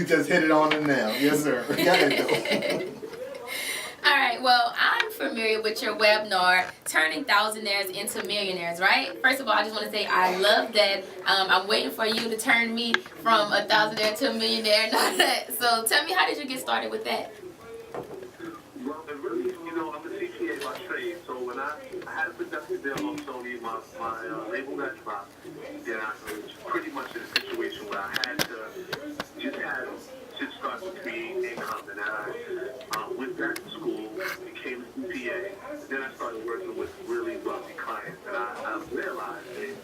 You just hit it on the nail. Yes, sir. Got it, All right, well, I'm familiar with your webinar, Turning Thousandaires into Millionaires, right? First of all, I just want to say I love that. I'm waiting for you to turn me from a thousandaire to a millionaire and all that. So tell me, how did you get started with that? Well, it really, you know, I'm a CPA by trade, so when I had a productive deal on Sony, my label got dropped, then I was pretty much in a situation where I had to start to create income, and I went back to school, became a CPA, then I started working with really wealthy clients, and I realized that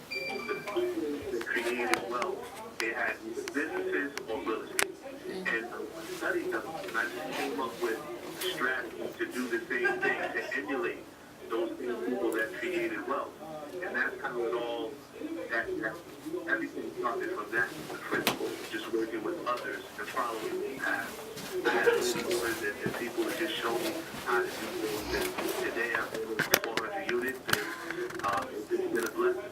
the people that created wealth, they had either businesses or real estate, and I studied them, and I just came up with strategy to do the same thing, to emulate those people that created wealth. And that's how it all, everything started from that, the principle, just working with others and following the path. I had mentors and people that just showed me how to do things. And today I'm doing 400 units, and it's been a blessing.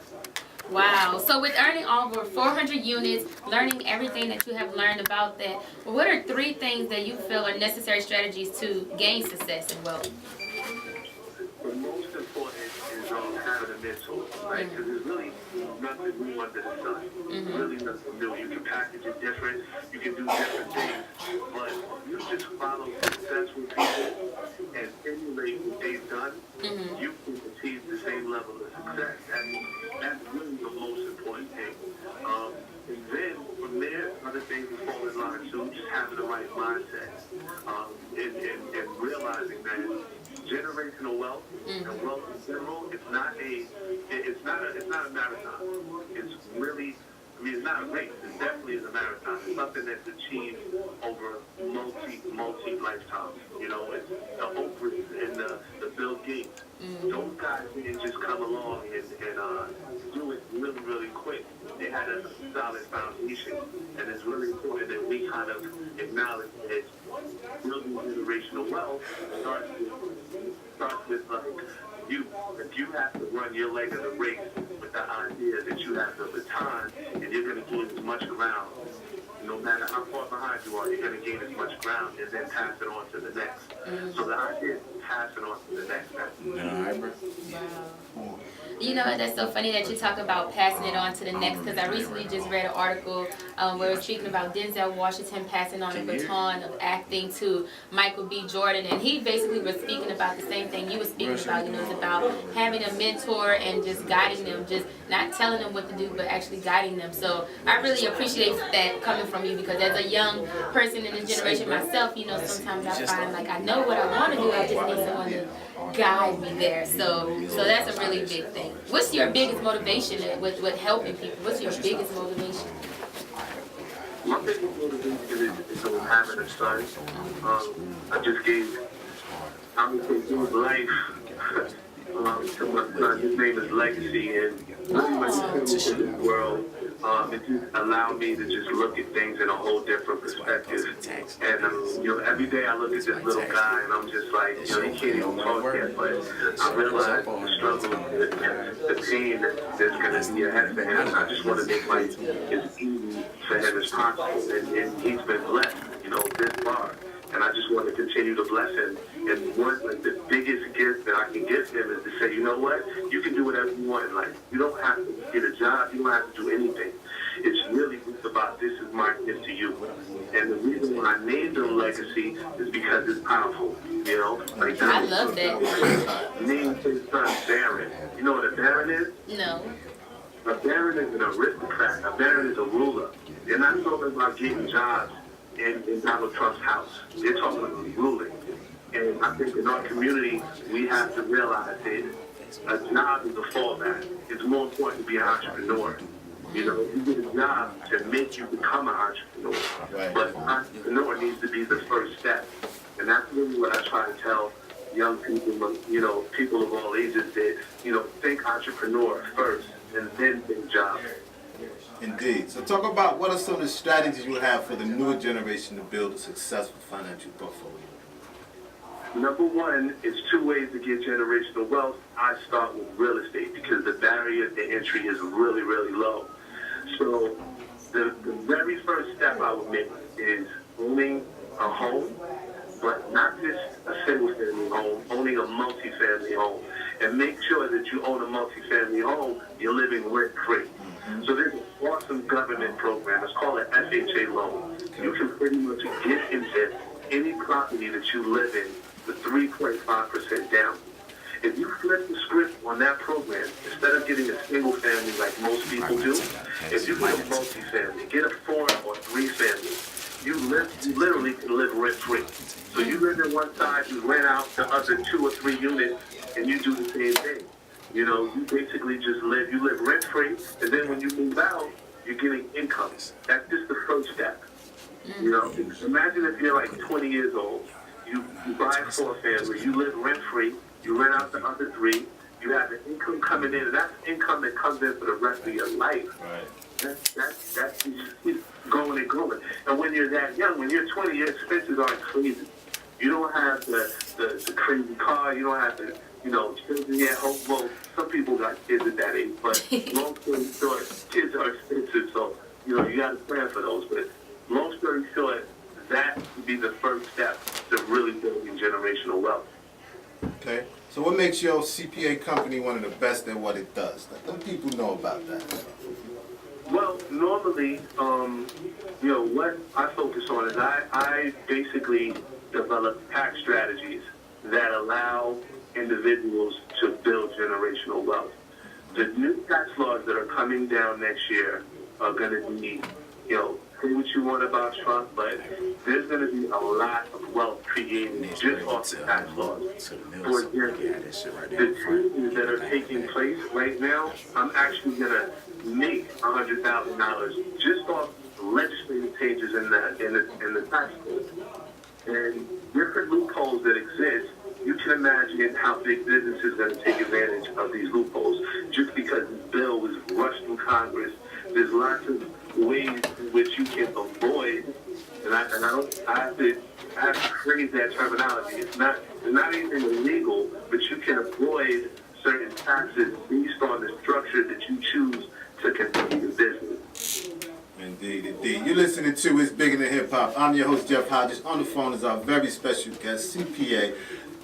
Wow. So with earning over 400 units, learning everything that you have learned about that, what are 3 things that you feel are necessary strategies to gain success and wealth? The most important is having a mentor, right? Because there's really nothing new under the sun. Really nothing new. You can package it different. You can do different things. But you just follow successful people and emulate what they've done, you can achieve the same level of success. That's really the most important thing. And then from there, other things will fall in line too. Just having the right mindset, and realizing that generational wealth and wealth in general, it's not a marathon. It's really, it's not a race. It definitely is a marathon. It's something that's achieved over multi lifetimes. You know, it's the Oprahs and the Bill Gates. Those guys didn't just come along and do it really, really quick. They had a solid foundation, and it's really important that we kind of acknowledge that building generational wealth starts with like you. If you have to run your leg of the race with the idea that you have the baton and you're going to gain as much ground, no matter how far behind you are, you're going to gain as much ground and then pass it on to the next. So the idea is pass it on to the next. Wow. You know, that's so funny that you talk about passing it on to the next, because I recently just read an article where it was speaking about Denzel Washington passing on the baton of acting to Michael B. Jordan, and he basically was speaking about the same thing you were speaking about. You know, it's about having a mentor and just guiding them, just not telling them what to do, but actually guiding them. So I really appreciate that coming from you, because as a young person in this generation myself, you know, sometimes I find like I know what I want to do, I just need someone to guide me there. So that's a really big thing. What's your biggest motivation with helping people? What's your biggest motivation? My biggest motivation is having a son. I just gave, I'm going to give life to my son. His name is Legacy, and pretty much in this world, it just allowed me to just look at things in a whole different perspective. And you know, every day I look at this little guy, and I'm just like, you know, he can't even talk yet, but I realize the struggle, the pain that's going to be ahead of him. I just want to make life as easy for him as possible, and he's been blessed, you know, this far. And I just want to continue to bless him. And one, like, the biggest gift that I can give him is to say, you know what? You can do whatever you want in life. You don't have to get a job. You don't have to do anything. It's really just about, this is my gift to you. And the reason why I named him Legacy is because it's powerful. You know? Like, I love that. Named his son Baron. You know what a Baron is? No. A Baron is an aristocrat. A Baron is a ruler. They're not talking about getting jobs in Donald Trump's house. They're talking about ruling. And I think in our community, we have to realize that a job is a fallback. It's more important to be an entrepreneur. You know, you get a job to make you become an entrepreneur. But entrepreneur needs to be the first step. And that's really what I try to tell young people, you know, people of all ages, that, you know, think entrepreneur first and then think job. Indeed. So talk about what are some of the strategies you have for the newer generation to build a successful financial portfolio. Number one is 2 ways to get generational wealth. I start with real estate because the barrier to entry is really, really low. So the very first step I would make is owning a home, but not just a single-family home, owning a multi-family home. And make sure that you own a multi-family home, you're living rent-free. So there's an awesome government program. It's called an FHA loan. You can pretty much get into any property that you live in with 3.5% down. If you flip the script on that program, instead of getting a single family like most people do, if you get a multi-family, get a 4 or 3 family, you literally can live rent-free. So you live in one side, you rent out the other 2 or 3 units, and you do the same thing. You know, you basically just live rent-free, and then when you move out, you're getting income. That's just the first step. You know, imagine if you're like 20 years old, you buy a 4 family, you live rent-free, you rent out the other 3, you have the income coming in, and that's income that comes in for the rest of your life. Right. That's going and growing. And when you're that young, when you're 20, your expenses aren't crazy. You don't have the crazy car, you don't have the, children at home. Well, some people got kids at that age, but long story short, kids are expensive, so, you got to plan for those. But long story short, that would be the first step to really building generational wealth. Okay. So what makes your CPA company one of the best at what it does? Let people know about that. Well, normally, what I focus on is I basically develop tax strategies that allow individuals to build generational wealth. The new tax laws that are coming down next year are going to be, say what you want about Trump, but there's going to be a lot of wealth created just off the tax laws. For example, the changes that are taking place right now, I'm actually going to make $100,000 just off legislative changes in the tax code. And different loopholes that exist, you can imagine how big business is going to take advantage of these loopholes. Just because this bill was rushed through Congress, there's lots of ways in which you can avoid, and I have to phrase that terminology. It's not even illegal, but you can avoid certain taxes based on the structure that you choose to continue the business. Indeed, indeed. You're listening to It's Bigger Than Hip Hop. I'm your host, Jeff Hodges. On the phone is our very special guest, CPA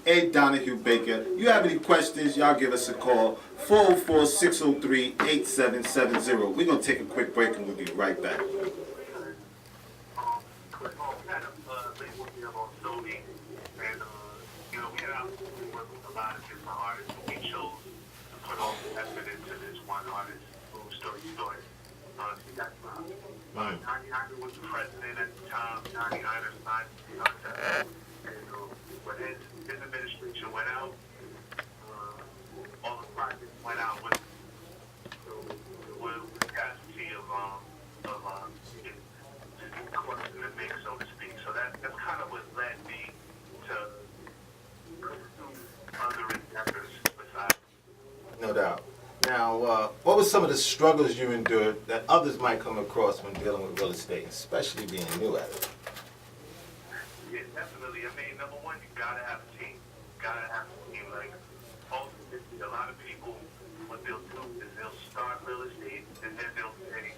A. Donahue Baker. You have any questions, y'all give us a call, 404-603-8770. We're going to take a quick break and we'll be right back. Donnie was the president at the time. Donnie signed the contract. And when his administration went out, all the projects went out with the casualty of close to the mix, so to speak. So that's kind of what led me to pursue other endeavors besides. No doubt. Now, what were some of the struggles you endured that others might come across when dealing with real estate, especially being new at it? Yeah, definitely. I mean, number one, you gotta have a team. Like, ultimately, a lot of people, what they'll do is they'll start real estate, and then they'll say, hey,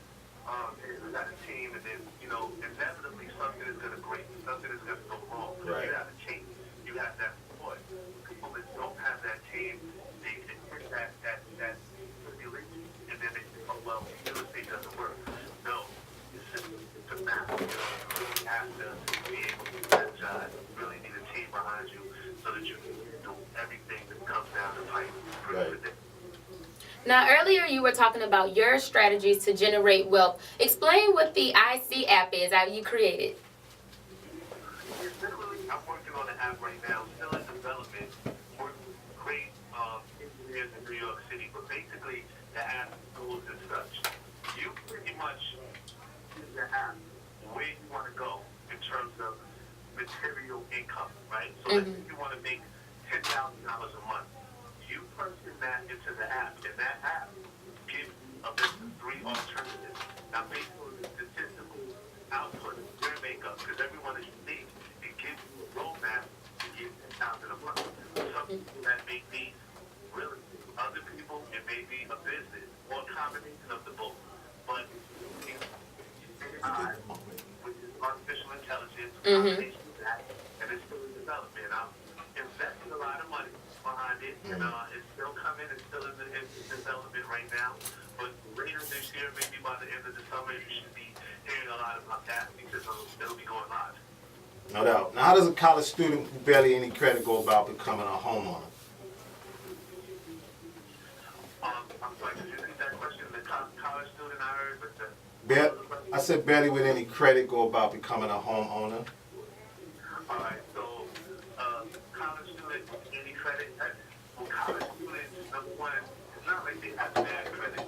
we got a team, and then, inevitably something is gonna break, something is gonna go wrong. Right. You have a team. You have that support. People that don't have that team, they can hit that regulation, and then they say, oh, well, real estate doesn't work. No, it's a math. You have to be able to do that job. You really need a team behind you so that you can do everything that comes down the pipe. Right. Now, earlier you were talking about your strategies to generate wealth. Explain what the IC app is, how you created. I'm working on an app right now, still in development, working with great engineers in New York City, but basically the app goes as such. You pretty much use the app where you want to go in terms of material income, right? So let's say you want to make $10,000 a month. You person that into the app, and that app gives you a list of 3 alternatives. Now, based on the statistical output of your makeup, because everyone is unique, it gives you a roadmap to get $10,000 a month. Some people that may be really, other people, it may be a business or a combination of the both. But AI, which is combination of that, and it's still in development. I'm investing a lot of money behind it, and it's still coming. It's still in development right now. But later this year, maybe by the end of the summer, you should be hearing a lot about that because it'll be going live. No doubt. Now, how does a college student who barely any credit go about becoming a homeowner? I'm sorry, could you repeat that question? The college student I heard, but the... I said barely with any credit go about becoming a homeowner. All right, so college student, any credit? Well, college students, number one, it's not like they have bad credit.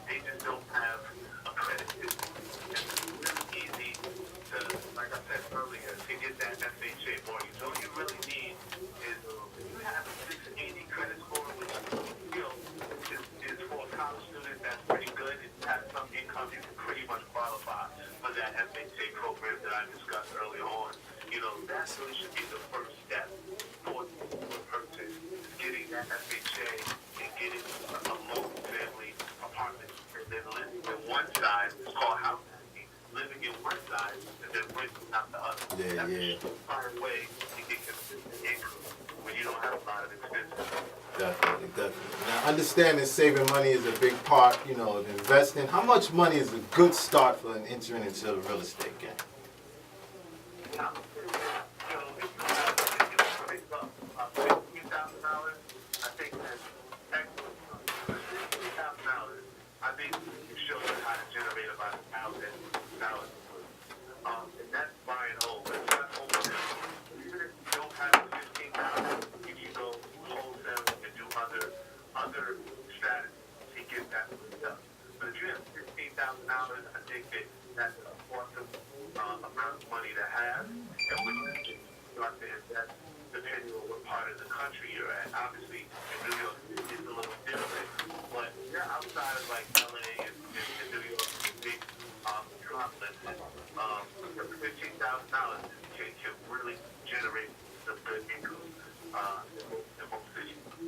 They just don't have a credit system. It's easy to, like I said earlier, to get that FHA mortgage. All you really need is if you have a 680 credit score, which you know is for a college student, that's pretty good. If you have some income, you can pretty much qualify for that FHA program that I discussed earlier on. You know, that really should be the first step for a person getting that FHA and getting a multi-family apartment and then living in one side. It's called house living in one side and then renting out the other. That's a fire way to get consistent income when you don't have a lot of expenses. Definitely, definitely. Now, understanding saving money is a big part, you know, of investing. How much money is a good start for an entering into the real estate game?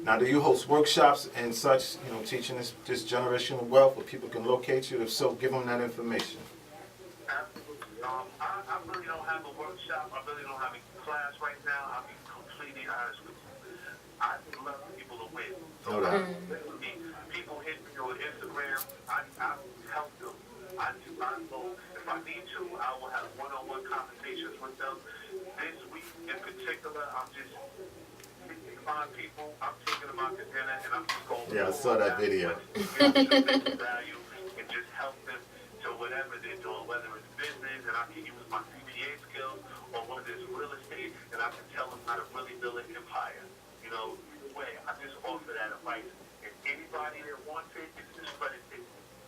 Now, do you host workshops and such, you know, teaching this generational wealth where people can locate you? If so, give them that information. Absolutely. I really don't have a workshop. I really don't have a class right now. I'll be completely honest with you. I would love people to win. So people hit me on Instagram. I help them. I go, if I need to, I will have one-on-one conversations with them. This week in particular, I'm just find people, I'm taking them out to dinner, and I'm just going. Yeah, I saw that video. Value and just help them to whatever they're doing, whether it's business, and I can use my CPA skills, or whether it's real estate, and I can tell them how to really build an empire. You know, either way, I just offer that advice. And anybody that wants it, it's just credit it.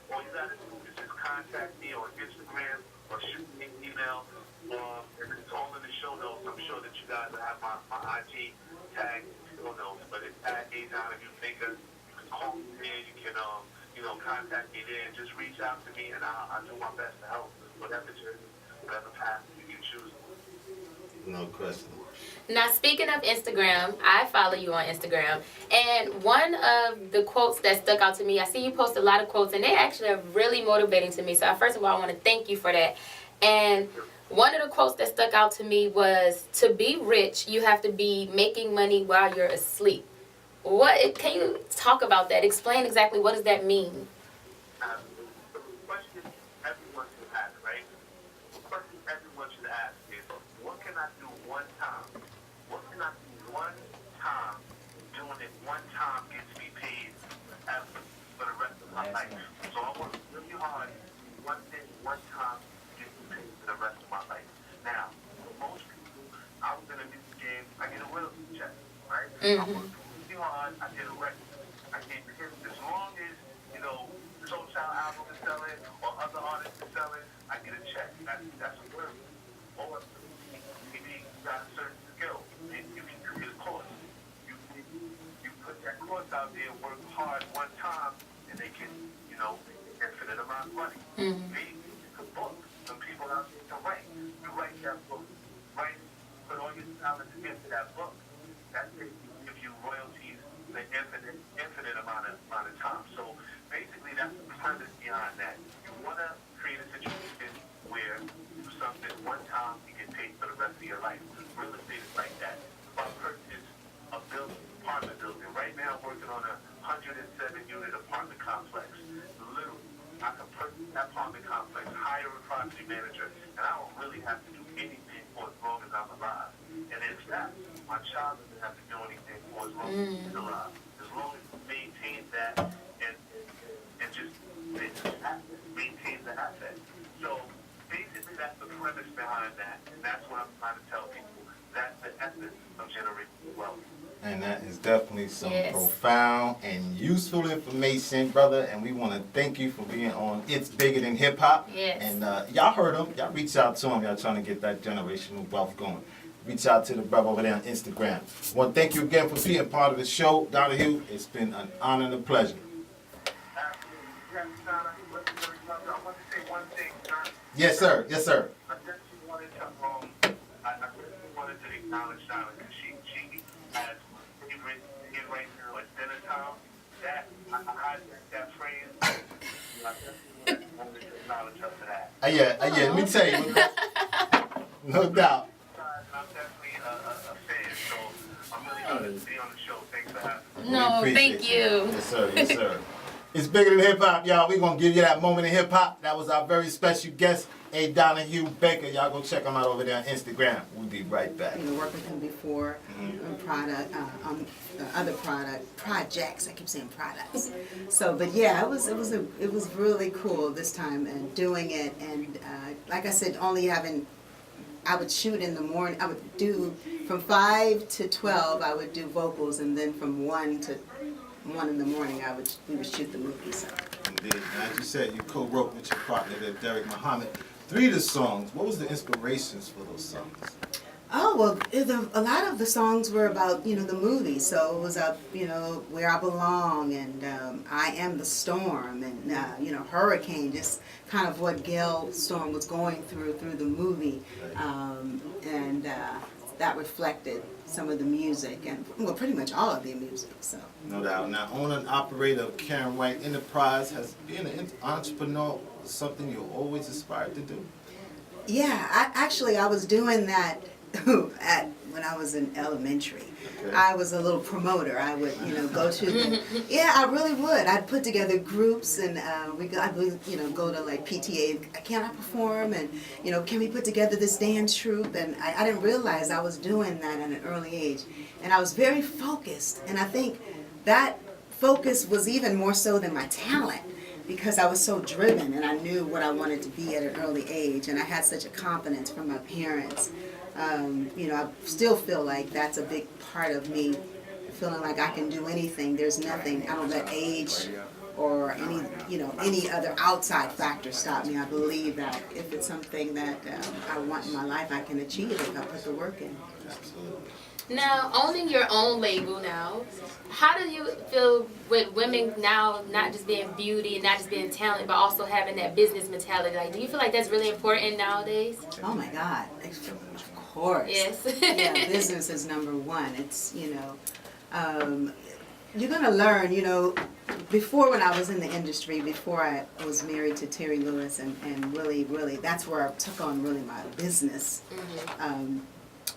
All you gotta do is just contact me on Instagram or shoot me an email. And it's all in the show notes. I'm sure that you guys will have my IG tag show notes, but it's at IHEARTRADIO. You can call me there. You can contact me there and just reach out to me, and I'll do my best to help whatever journey, whatever path you choose. No question. Now, speaking of Instagram, I follow you on Instagram, and one of the quotes that stuck out to me, I see you post a lot of quotes, and they actually are really motivating to me. So, first of all, I want to thank you for that. And one of the quotes that stuck out to me was, to be rich, you have to be making money while you're asleep. Can you talk about that? Explain exactly what does that mean? The question everyone should ask, right? The question everyone should ask is, what can I do one time? What can I do one time? Doing it one time gets me paid for the rest of my life. So I work really hard. One thing, one time gets me paid for the rest of my life. Now, for most people, I was in a music game. I get a royalty check, right? Mm-hmm. On, I get a record. I get as long as, Soul Child album is selling or other artists are selling, I get a check. That's a word. Or maybe you got a certain skill. You can create a course. You put that course out there, work hard one time, and they can, infinite amount of money. Mm-hmm. Maybe it's a book. Some people out there can write. You write that book. Write, put all your talent into that book. That's it. Give you royalties the infinite amount of time. So basically, that's the premise behind that. You want to create a situation where you do something one time, you get paid for the rest apartment complex, hire a property manager, and I don't really have to do anything for as long as I'm alive. And in fact, my child doesn't have to do anything for as long as he's alive. As long as he maintains that and just maintains the asset. So basically that's the premise behind that. And that's what I'm trying to tell people. That's the essence of generating wealth. And that is definitely some profound and useful information, brother. And we want to thank you for being on It's Bigger Than Hip Hop. Yes. And y'all heard him. Y'all reach out to him. Y'all trying to get that generational wealth going. Reach out to the brother over there on Instagram. I want to thank you again for being part of the show, Donahue. It's been an honor and a pleasure. I want to say one thing, sir. Yes, sir. Yes, sir. I just wanted to acknowledge Shauna because she has favorite hit right now at dinner time. That I that phrase. I just wanted to acknowledge her for that. Yeah. Let me tell you. No doubt. I'm definitely a fan, so I'm really honored to be on the show. Thanks for having me. No, thank you. Yes, sir. Yes, sir. It's Bigger Than Hip Hop, y'all. We're going to give you that moment in hip hop. That was our very special guest, A. Donahue Baker. Y'all go check him out over there on Instagram. We'll be right back. Worked with him before on other projects. I keep saying products. So, but yeah, it was really cool this time and doing it. And like I said, I would shoot in the morning. I would do from 5 to 12. I would do vocals, and then from 1 to 1 in the morning, we would shoot the movie. So. Indeed. And as you said, you co-wrote with your partner there, Derek Muhammad, 3 of the songs. What was the inspirations for those songs? Oh, well, a lot of the songs were about, the movie. So it was Where I Belong and I Am the Storm and, Hurricane, just kind of what Gail Storm was going through the movie. And that reflected some of the music and, well, pretty much all of the music. So. No doubt. Now, owner and operator of Karyn White Enterprise, has being an entrepreneur something you always aspired to do? Yeah, I was doing that when I was in elementary. Okay. I was a little promoter. I would, go to, I really would. I'd put together groups and I would, go to like PTA, can I perform? And, can we put together this dance troupe? And I didn't realize I was doing that at an early age. And I was very focused. And I think that focus was even more so than my talent, because I was so driven and I knew what I wanted to be at an early age. And I had such a confidence from my parents. I still feel like that's a big part of me, feeling like I can do anything. There's nothing, I don't let age or any other outside factor stop me. I believe that if it's something that I want in my life, I can achieve it if I put the work in. Absolutely. Now, owning your own label now, how do you feel with women now not just being beauty and not just being talent, but also having that business mentality? Like, do you feel like that's really important nowadays? Oh my God, of course. Yes. Yeah, business is number one. It's, you're going to learn, before when I was in the industry, before I was married to Terry Lewis, and really, that's where I took on really my business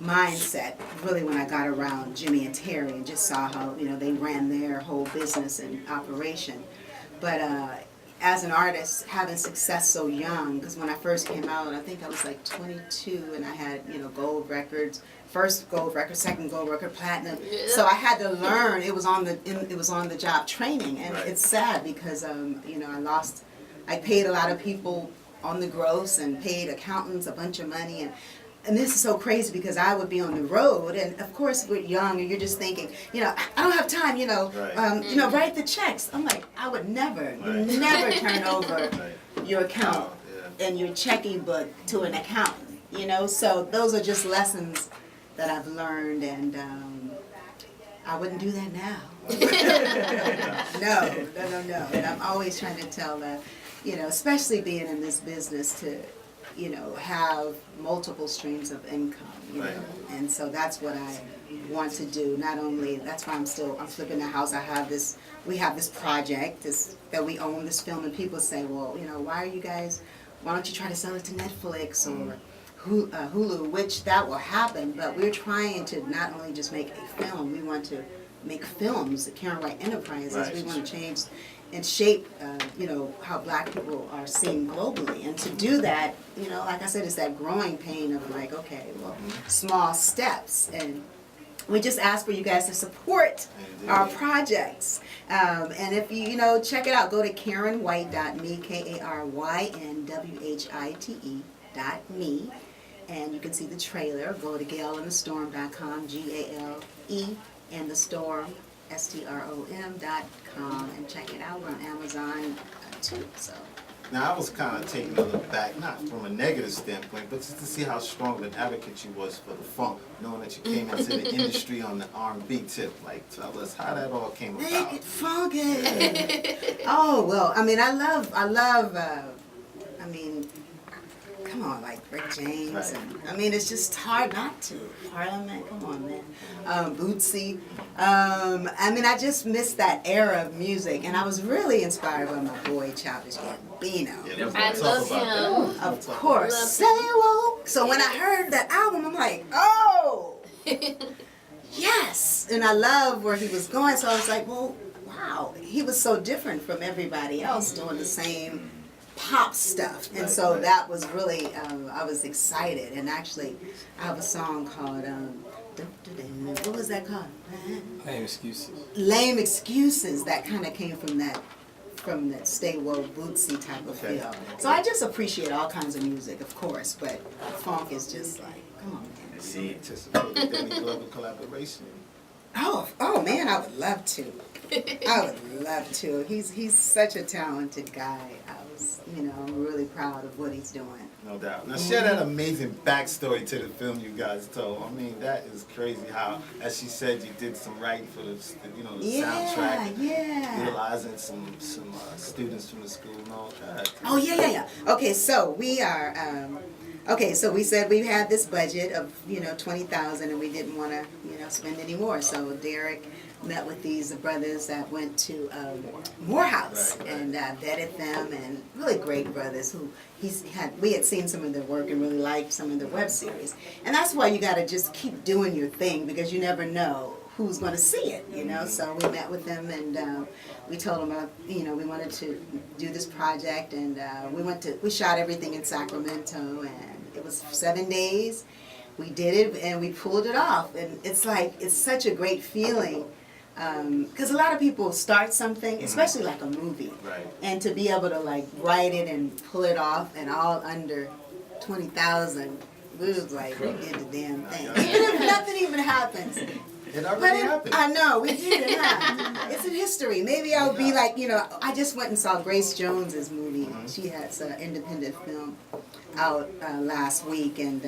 mindset, really when I got around Jimmy and Terry and just saw how, they ran their whole business and operation. But as an artist, having success so young, because when I first came out, I think I was like 22 and I had, gold records, first gold record, second gold record, platinum. Yeah. So I had to learn. It was on the job training, and it's sad because I paid a lot of people on the gross and paid accountants a bunch of money, and this is so crazy because I would be on the road, and of course we're young, and you're just thinking, I don't have time, write the checks. I'm like, I would never turn over your account and your checking book to an accountant, So those are just lessons that I've learned, and I wouldn't do that now. No. And I'm always trying to tell that, especially being in this business, to have multiple streams of income, and so that's what I want to do. Not only, that's why I'm flipping the house. We have this project that we own, this film, and people say, well, why don't you try to sell it to Netflix or Hulu, which that will happen, but we're trying to not only just make a film, we want to make films, the Karyn White Enterprises. We want to change and shape, how black people are seen globally. And to do that, like I said, it's that growing pain of like, okay, well, small steps. And we just ask for you guys to support our projects. And if you, check it out, go to KarynWhite.me, KarynWhite.me, and you can see the trailer. Go to GaleInTheStorm.com, GALE and the Storm, STROM.com, and check it out. We're on Amazon too. So. Now, I was kind of taking a look back, not from a negative standpoint, but just to see how strong of an advocate you was for the funk, knowing that you came into the industry on the R&B tip. Like, tell us how that all came about. Make it funky. Oh, well, I love, come on, like Rick James. Right. And, it's just hard not to. Parliament, come on, man. Bootsy. I just missed that era of music, and I was really inspired by my boy, Childish Gambino. Yeah, I love him. Of course. Say whoa. So when I heard that album, I'm like, oh, yes. And I love where he was going, so I was like, well, wow. He was so different from everybody else doing the same pop stuff, and so that was really I was excited. And actually I have a song called what was that called? Lame Excuses. Lame Excuses, that kind of came from that Stay Woke Bootsy type of feel. So I just appreciate all kinds of music, of course, but funk is just like, come on, man. See, anticipated Danny Glover collaboration. Oh man, I would love to. I would love to. He's such a talented guy. I'm really proud of what he's doing. No doubt. Now, share that amazing backstory to the film you guys told. That is crazy how, as she said, you did some writing for the soundtrack. Yeah. Utilizing some students from the school and all that. Oh, yeah. Okay, so we are, so we said we had this budget of, $20,000, and we didn't want to, spend any more. So Derek met with these brothers that went to Morehouse and vetted them, and really great brothers who we had seen some of their work and really liked some of their web series. And that's why you got to just keep doing your thing, because you never know who's going to see it, So we met with them, and we told them about, we wanted to do this project, and we shot everything in Sacramento, and it was 7 days. We did it, and we pulled it off, and it's such a great feeling. Because a lot of people start something, especially like a movie, and to be able to write it and pull it off, and all under 20,000, we was like, we did the damn thing. Even if nothing even happens. It already happened. I know, we did it, huh? It's in history. Maybe I'll be like, I just went and saw Grace Jones's movie. She has an independent film out last week, and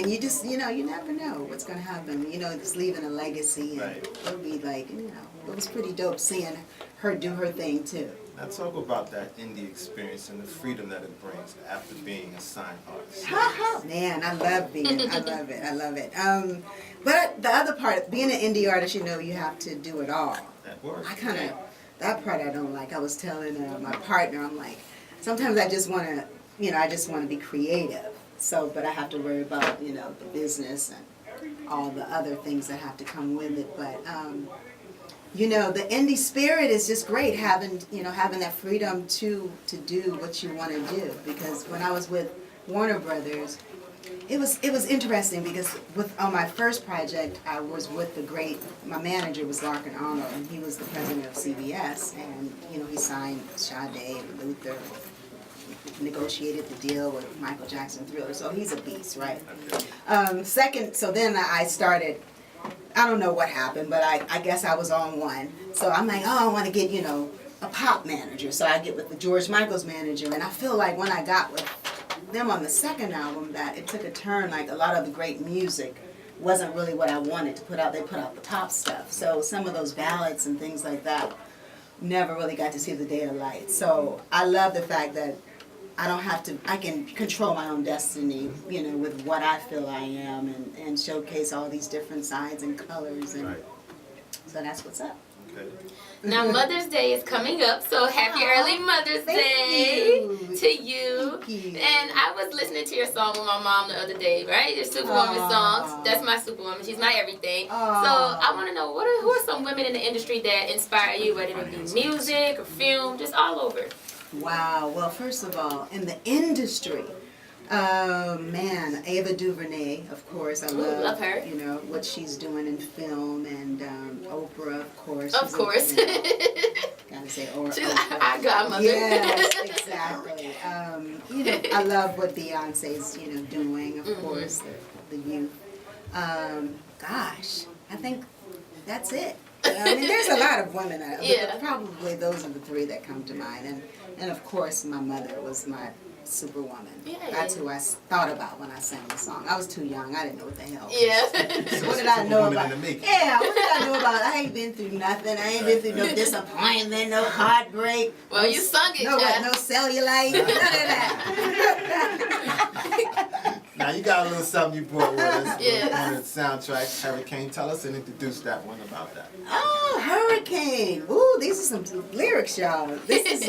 you just, you never know what's going to happen. Just leaving a legacy, and it'll be like, it was pretty dope seeing her do her thing too. Now talk about that indie experience and the freedom that it brings after being a signed artist. Man, I love it. But the other part, being an indie artist, you have to do it all. That works. That part I don't like. I was telling my partner, I'm like, sometimes I just want to, be creative. So, but I have to worry about, the business and all the other things that have to come with it. But, the indie spirit is just great, having that freedom to do what you want to do. Because when I was with Warner Brothers, it was interesting, because on my first project, I was with my manager was Larkin Arnold, and he was the president of CBS, and he signed Sade and Luther, negotiated the deal with Michael Jackson Thriller, so he's a beast, right? So then I started. I don't know what happened, but I guess I was on one. So I'm like, I want to get a pop manager. So I get with the George Michael's manager, and I feel like when I got with them on the second album, that it took a turn. Like a lot of the great music wasn't really what I wanted to put out. They put out the pop stuff. So some of those ballads and things like that never really got to see the day of light. So I love the fact that I can control my own destiny, with what I feel I am, and showcase all these different sides and colors. And so that's what's up. Okay. Now Mother's Day is coming up, so happy early Mother's Day to you. Thank you. And I was listening to your song with my mom the other day, right? Your Superwoman songs. That's my Superwoman. She's my everything. So I want to know who are some women in the industry that inspire you, whether it be music or film, just all over. Wow. Well, first of all, in the industry, man, Ava DuVernay, of course. I love her. You know what she's doing in film, and Oprah, of course. Of course. Gotta say She's Oprah. our godmother. Yes, exactly. You know, I love what Beyonce's doing, of course, the youth. Gosh, I think that's it. I mean, there's a lot of women, but probably those are the three that come to mind. And of course, my mother was my Superwoman. Yeah. That's who I thought about when I sang the song. I was too young. I didn't know what the hell. Yeah. What did I know Superwoman about? in the making. Yeah, what did I know about? I ain't been through nothing. I ain't been through no disappointment, no heartbreak. Well, you sung it, no, child. no cellulite, none of that. Now you got a little something you brought with us. Yeah. One of the soundtracks. Hurricane, tell us and introduce that one about that. Oh, Hurricane. Ooh, these are some lyrics, y'all. This is,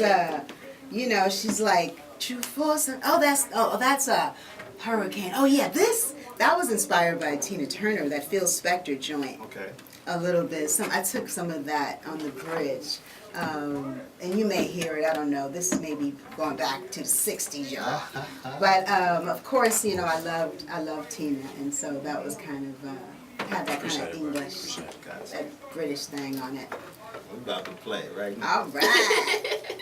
she's like, true force. That's a Hurricane. Oh, yeah, that was inspired by Tina Turner, that Phil Spector joint. Okay. A little bit. I took some of that on the bridge. And you may hear it, I don't know. This may be going back to the 60s, y'all. But, of course, I loved Tina. And so that was kind of, had that kind of English, that British thing on it. We're about to play it right now. All right.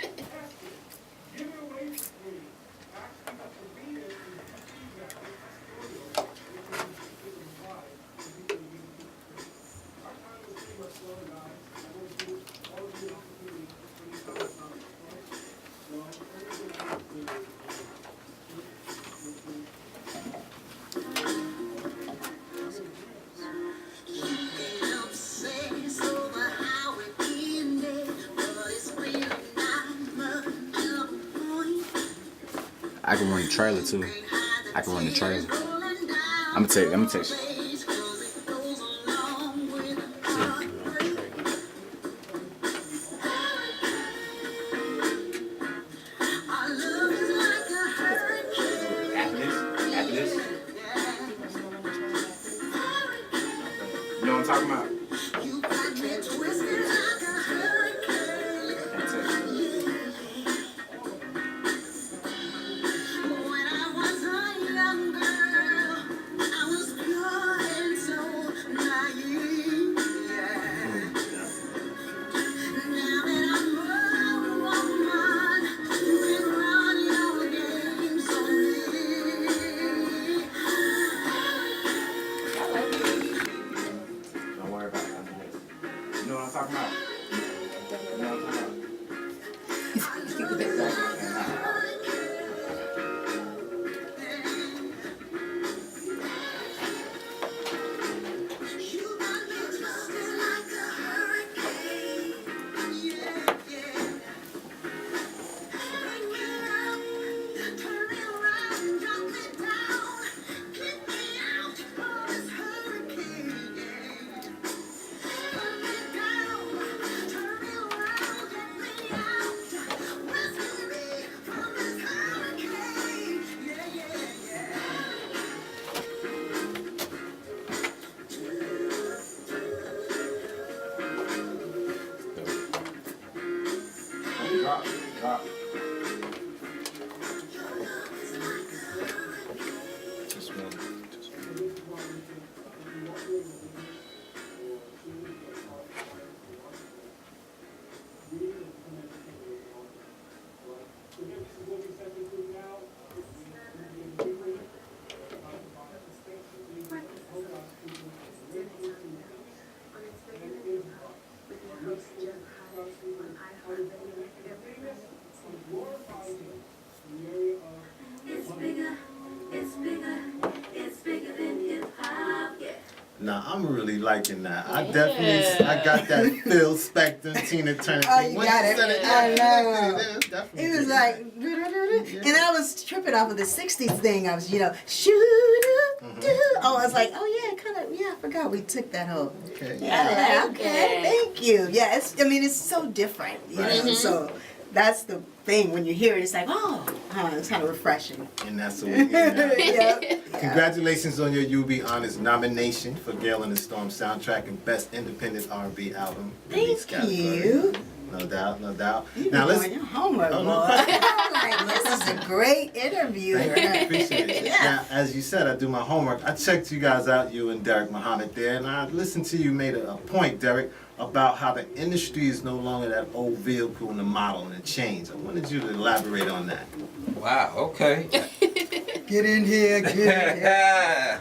I can run the trailer too. I can run the trailer. I'm gonna take. After this. You know what I'm talking about? Don't worry about it. You know what I'm talking about? You know what I'm talking Drop. Just one. Now I'm really liking that. I definitely, I got that Phil Spector, Tina Turner thing. Oh, you Once got it. said I know. it was definitely It was good. like, and I was tripping off of the 60s thing. I was, shoot Oh, I was like, oh yeah, kind of, yeah, I forgot we took that whole. Okay. Yeah, I like okay, it. thank you. Yeah, it's so different, you know. Right. So that's the thing when you hear it, it's like, oh, it's kind of refreshing. And that's the way. Yeah. Yeah. Congratulations on your UB Honors nomination for Gale in the Storm soundtrack and Best Independent R&B Album. Release Thank category. you. No doubt, no doubt. You Now doing let's. your homework, Oh, boy. no. I'm like, this is a great interview. Thank you, appreciate it. Yeah. Now, as you said, I do my homework. I checked you guys out, you and Derek Muhammad there, and I listened to you made a point, Derek, about how the industry is no longer that old vehicle and the model and the change. I wanted you to elaborate on that. Wow, okay. Get in here, get in here.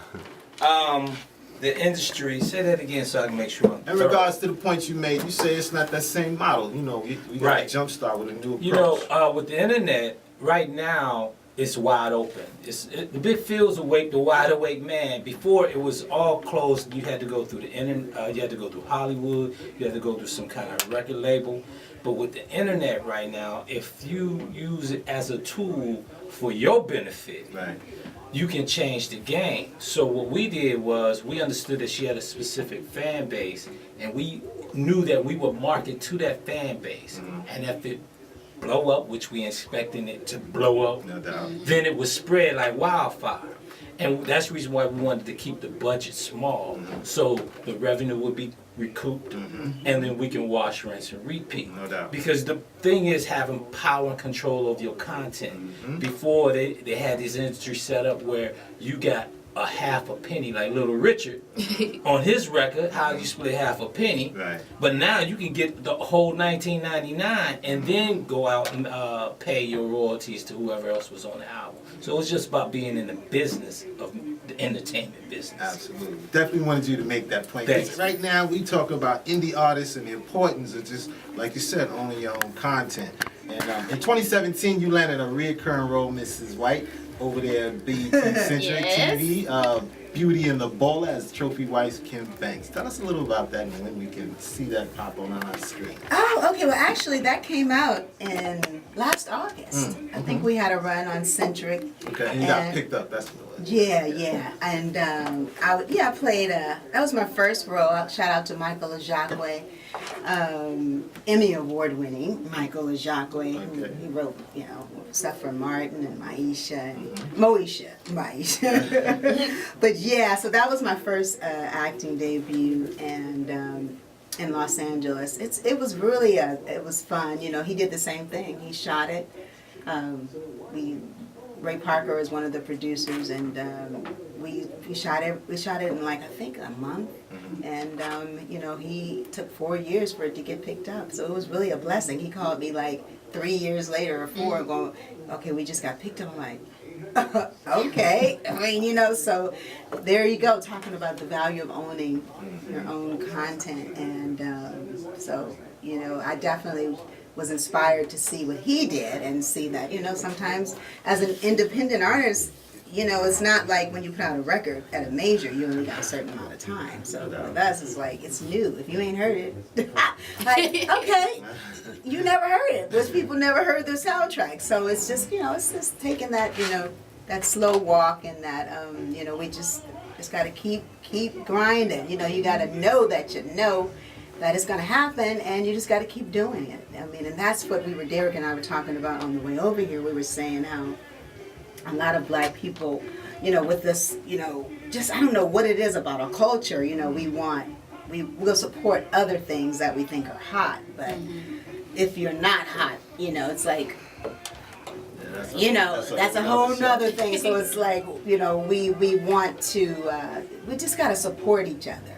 The industry, say that again so I can make sure I'm In thorough. regards to the point you made, you say it's not that same model. You know, we got Right. to jumpstart with a new approach. You know, with the internet, right now, it's wide open. The big field's awake, the wide awake man. Before, it was all closed. You had to go through the internet, you had to go through Hollywood, you had to go through some kind of record label. But with the internet right now, if you use it as a tool for your benefit, Right. you can change the game. So what we did was we understood that she had a specific fan base, and we knew that we would market to that fan base. And if it blow up, which we expecting it to blow up, No doubt. then it would spread like wildfire. And that's the reason why we wanted to keep the budget small, so the revenue would be recouped, and then we can wash, rinse, and repeat. No doubt. Because the thing is having power and control of your content. Before, they had this industry set up where you got a half a penny, like Little Richard, on his record, how you split half a penny. Right. But now you can get the whole $19.99 and then go out and pay your royalties to whoever else was on the album. So it's just about being in the business of the entertainment business. Absolutely. Definitely wanted you to make that point. 'Cause Thanks. right now, we talk about indie artists and the importance of just, like you said, owning your own content. And in 2017, you landed a reoccurring role, Mrs. White, over there at BET Century Yes. TV. Beauty and the Bowler as trophy wife Kim Banks. Tell us a little about that and when we can see that pop on our screen. Oh, okay. Well, actually, that came out in last August. I think we had a run on Centric. Okay, and you got And- picked up. That's what it was. Yeah. And I played that was my first role. Shout out to Michael Ajacque, Emmy Award winning Michael Ajacque. Okay. He wrote, stuff for Martin and Maisha and Moesha. But yeah, so that was my first acting debut, and in Los Angeles. It was really it was fun. He did the same thing. He shot it. Ray Parker is one of the producers, and we shot it in like I think a month, and he took 4 years for it to get picked up. So it was really a blessing. He called me like 3 years later or 4, going, "Okay, we just got picked up." I'm like, okay. I mean, so there you go, talking about the value of owning your own content, and so I definitely was inspired to see what he did and see that, sometimes as an independent artist, it's not like when you put out a record at a major, you only got a certain amount of time. So with us, it's like, it's new. If you ain't heard it, like, okay, you never heard it. Most people never heard the soundtrack. So it's just, it's just taking that, that slow walk, and that, we just got to keep grinding. You got to know that that it's going to happen, and you just got to keep doing it. I mean, and that's what Derek and I were talking about on the way over here. We were saying how a lot of black people, with this, just, I don't know what it is about our culture, we'll support other things that we think are hot, but if you're not hot, it's like, that's a whole nother thing. So it's like, we want to, we just got to support each other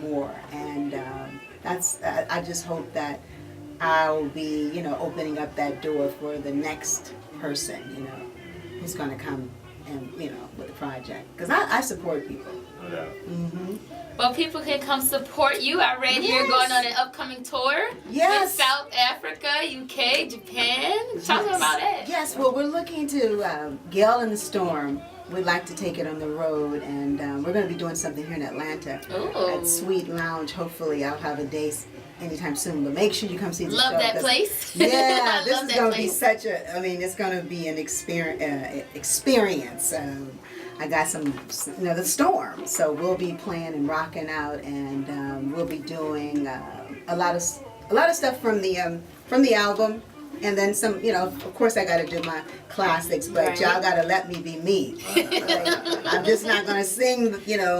more. And I just hope that I'll be, opening up that door for the next person, who's going to come and, with a project. Because I support people. No doubt. Well, people can come support you. I read you're going on an upcoming tour Yes. in South Africa, UK, Japan. Talk about it. Yes, well, we're looking to Gale in the Storm. We'd like to take it on the road, and we're going to be doing something here in Atlanta Ooh. at Sweet Lounge. Hopefully, I'll have a day anytime soon, but make sure you come see the show. Love that 'cause- place. Yeah, I this love is that going to be place. such a, I mean, it's going to be an experience. I got some, the Storm. So we'll be playing and rocking out, and we'll be doing a lot of stuff from the album. And then some, of course I got to do my classics, but Right. y'all got to let me be me. Like, I'm just not going to sing,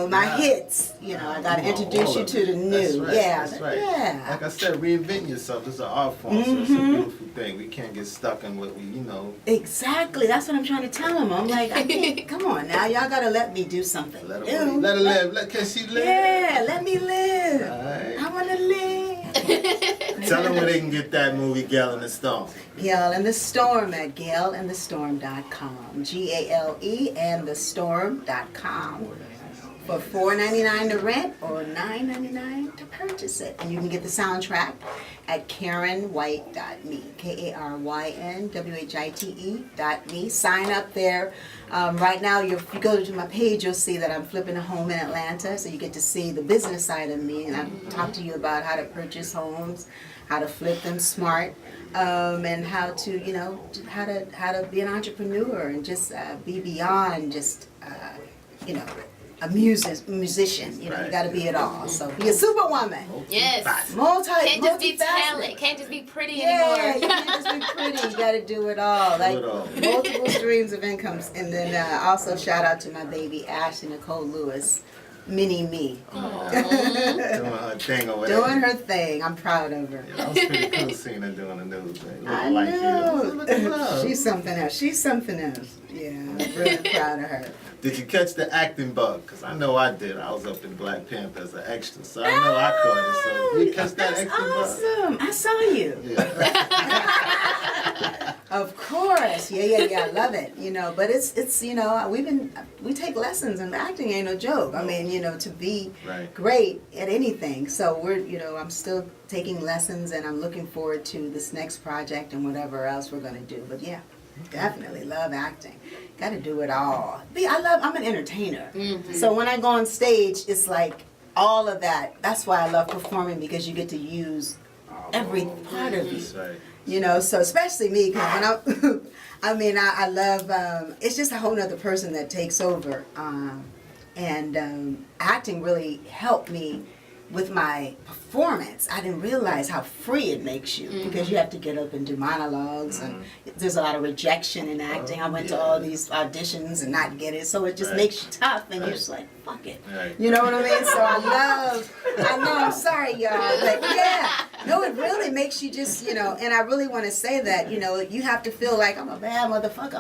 my hits. I got to introduce you to the new. That's right, Yeah, that's right. yeah. Like I said, reinvent yourself. This is an art form, so it's a beautiful thing. We can't get stuck in what we, Exactly. That's what I'm trying to tell them. I'm like, I can't, come on now. Y'all got to let me do something Let new. her live. Can she live? Yeah, let me live. Alright. I want to live. Tell them where they can get that movie, Gal in the Storm. Gale and the Storm at GaleandTheStorm.com. GALE&TheStorm.com. For $4.99 to rent or $9.99 to purchase it. And you can get the soundtrack at KarynWhite.me. KarynWhite.me. Sign up there. Right now, if you go to my page, you'll see that I'm flipping a home in Atlanta. So you get to see the business side of me. And I talk to you about how to purchase homes, how to flip them smart, and how to, how to be an entrepreneur and just be beyond just, a musician. You Right. got to be it all. So be a superwoman. Yes. Can't Can't just be talent. Can't just be pretty Yeah, you anymore. can't just be pretty. You got to do it all. Like it all. multiple streams of incomes. And then also shout out to my baby Ashley Nicole Lewis, Mini Me, Doing her thing over there. doing her thing. I'm proud of her. Yeah, that was pretty cool seeing her doing the news. Like, I like know. you. Look at love. She's something else. She's something else. Yeah, I'm really proud of her. Did you catch the acting bug? Because I know I did. I was up in Black Panther as an extra, so I know I caught it. So you catch that That's acting bug? awesome. I saw you. Yeah. Of course. Yeah. I love it. But it's we take lessons and acting ain't no joke. I mean, to be Right. great at anything. So I'm still taking lessons and I'm looking forward to this next project and whatever else we're gonna do. But yeah, definitely love acting. Got to do it all. I'm an entertainer. So when I go on stage, it's like all of that. That's why I love performing, because you get to use every part of you. That's right. So especially me, because when I love, it's just a whole nother person that takes over. And acting really helped me with my performance. I didn't realize how free it makes you, because you have to get up and do monologues, and there's a lot of rejection in acting. I went to all these auditions and not get it, so it just makes you tough, and you're just like, fuck it. Right. You know what I mean? So I know, I'm sorry, y'all, but yeah. No, it really makes you just, and I really want to say that, you have to feel like, I'm a bad motherfucker,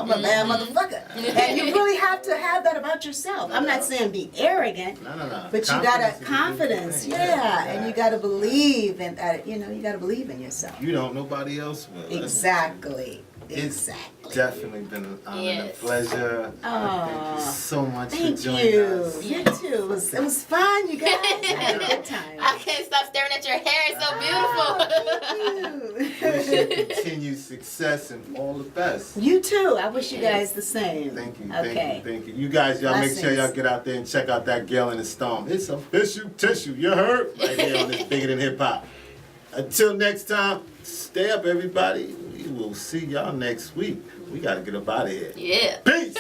And you really have to have that about yourself. I'm not saying be arrogant, No. but you got to confidence, and you got to believe in that, you got to believe in yourself. You don't, nobody else will. Exactly. It's definitely been an honor and a Yes. pleasure. Thank you so much Thank for joining you. us. You too. It was fun, you guys. I had a good time. I can't stop staring at your hair. It's so beautiful. Wish you continued success and all the best. You too. I wish you guys the same. Thank you, Okay. thank you. You guys, y'all make sure y'all get out there and check out that Gale in the Storm. It's official tissue, you heard? Right here on this Bigger Than Hip Hop. Until next time, stay up everybody. We will see y'all next week. We gotta get up out of here. Yeah. Peace!